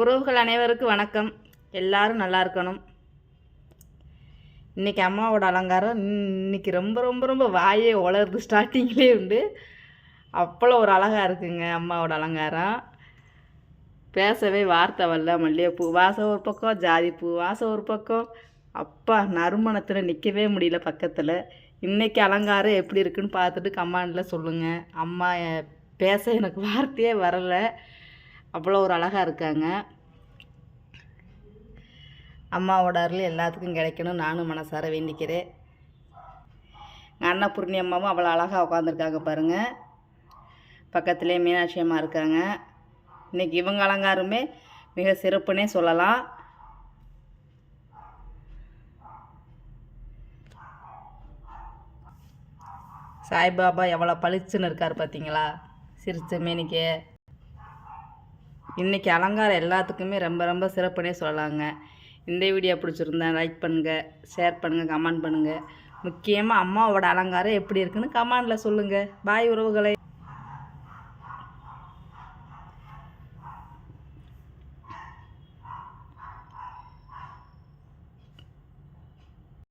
உறவுகள் அனைவருக்கும் வணக்கம். எல்லாரும் நல்லா இருக்கணும். இன்றைக்கி அம்மாவோட அலங்காரம் இன்றைக்கி ரொம்ப ரொம்ப ரொம்ப வாயே உளருது. ஸ்டார்டிங்லேயே உண்டு. அவ்வளோ ஒரு அழகாக இருக்குங்க அம்மாவோட அலங்காரம். பேசவே வார்த்தை வரல. மல்லிகைப்பூ வாசம் ஒரு பக்கம், ஜாதிப்பூ வாசம் ஒரு பக்கம். அப்பா நறுமணத்தில் நிற்கவே முடியல பக்கத்தில். இன்றைக்கி அலங்காரம் எப்படி இருக்குன்னு பார்த்துட்டு கமெண்டில் சொல்லுங்கள். அம்மா பேச எனக்கு வார்த்தையே வரலை. அவ்வளோ ஒரு அழகாக இருக்காங்க. அம்மாவோட அருள் எல்லாத்துக்கும் கிடைக்கணும் நானும் மனசார வேண்டிக்கிறேன். எங்கள் அன்னபூர்ணி அம்மாவும் அவ்வளோ அழகாக உட்காந்துருக்காங்க பாருங்கள். பக்கத்துலேயே மீனாட்சி அம்மா இருக்காங்க. இன்றைக்கி இவங்க அலங்காரமே மிக சிறப்புன்னே சொல்லலாம். சாய்பாபா எவ்வளோ பளிச்சுன்னு இருக்கார் பார்த்தீங்களா, சிரிச்ச மேனிக்கே. இன்றைக்கி அலங்காரம் எல்லாத்துக்குமே ரொம்ப ரொம்ப சிறப்புன்னே சொல்லலாங்க. இந்த வீடியோ பிடிச்சிருந்தா லைக் பண்ணுங்கள், ஷேர் பண்ணுங்கள், கமெண்ட் பண்ணுங்கள். முக்கியமாக அம்மாவோட அலங்காரம் எப்படி இருக்குன்னு கமெண்டில் சொல்லுங்கள். பாய் உறவுகளை.